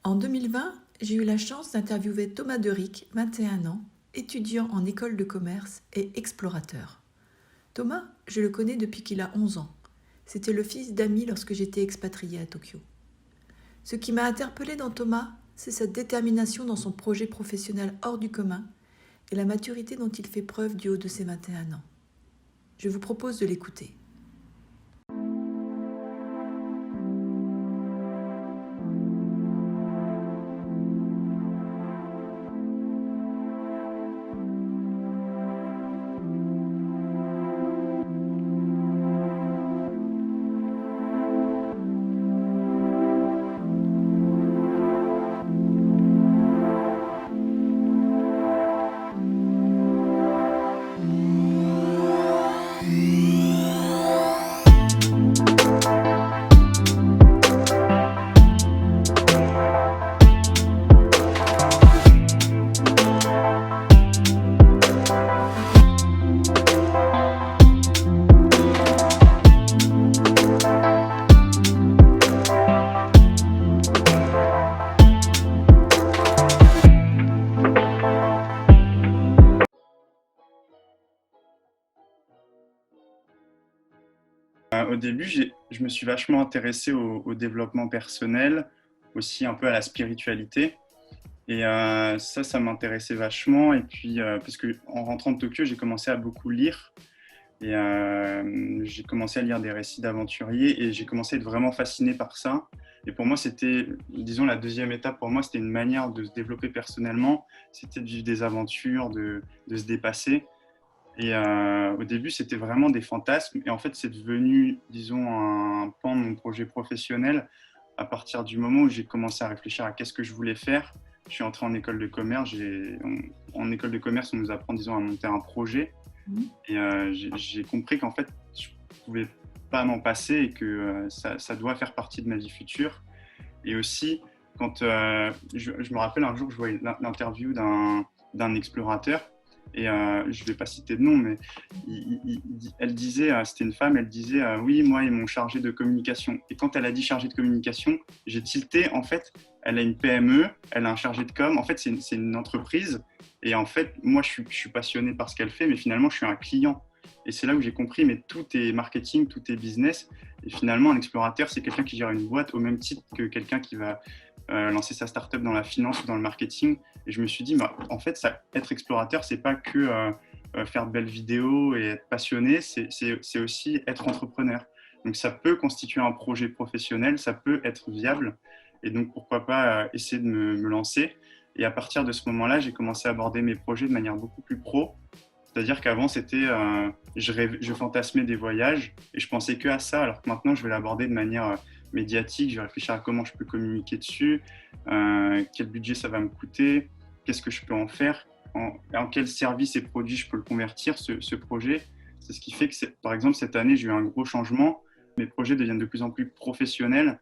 En 2020, j'ai eu la chance d'interviewer Thomas Derick, 21 ans, étudiant en école de commerce et explorateur. Thomas, je le connais depuis qu'il a 11 ans. C'était le fils d'amis lorsque j'étais expatriée à Tokyo. Ce qui m'a interpellée dans Thomas, c'est sa détermination dans son projet professionnel hors du commun et la maturité dont il fait preuve du haut de ses 21 ans. Je vous propose de l'écouter. Au début, je me suis vachement intéressé au développement personnel, aussi un peu à la spiritualité. Et ça m'intéressait vachement. Et puis, parce que en rentrant de Tokyo, j'ai commencé à beaucoup lire. Et j'ai commencé à lire des récits d'aventuriers et j'ai commencé à être vraiment fasciné par ça. Et pour moi, c'était, disons, la deuxième étape pour moi, c'était une manière de se développer personnellement. C'était de vivre des aventures, de se dépasser. Et au début, c'était vraiment des fantasmes. Et en fait, c'est devenu, disons, un pan de mon projet professionnel à partir du moment où j'ai commencé à réfléchir à qu'est-ce que je voulais faire. Je suis entré en école de commerce. En école de commerce, on nous apprend, disons, à monter un projet. Et j'ai compris qu'en fait, je ne pouvais pas m'en passer et que ça doit faire partie de ma vie future. Et aussi, quand je me rappelle un jour, je voyais l'interview d'un explorateur. Et je ne vais pas citer de nom, mais elle disait, c'était une femme, elle disait oui, moi, ils m'ont chargé de communication. Et quand elle a dit chargé de communication, j'ai tilté. En fait, elle a une PME, elle a un chargé de com. En fait, c'est une entreprise. Et en fait, moi, je suis passionné par ce qu'elle fait, mais finalement, je suis un client. Et c'est là où j'ai compris, mais tout est marketing, tout est business. Et finalement, un explorateur, c'est quelqu'un qui gère une boîte au même titre que quelqu'un qui va lancer sa startup dans la finance ou dans le marketing. Et je me suis dit, bah, en fait, être explorateur, c'est pas que faire de belles vidéos et être passionné, c'est aussi être entrepreneur. Donc ça peut constituer un projet professionnel, ça peut être viable. Et donc pourquoi pas essayer de me lancer. Et à partir de ce moment-là, j'ai commencé à aborder mes projets de manière beaucoup plus pro. C'est-à-dire qu'avant, c'était, je fantasmais des voyages et je pensais que à ça, alors que maintenant, je vais l'aborder de manière médiatique. Je vais réfléchir à comment je peux communiquer dessus, quel budget ça va me coûter, qu'est-ce que je peux en faire, en quel service et produit je peux le convertir, ce projet. C'est ce qui fait que, par exemple, cette année, j'ai eu un gros changement. Mes projets deviennent de plus en plus professionnels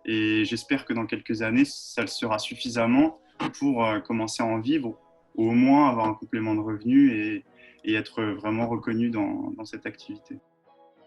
et j'espère que dans quelques années, ça le sera suffisamment pour commencer à en vivre, ou au moins avoir un complément de revenus et être vraiment reconnu dans cette activité.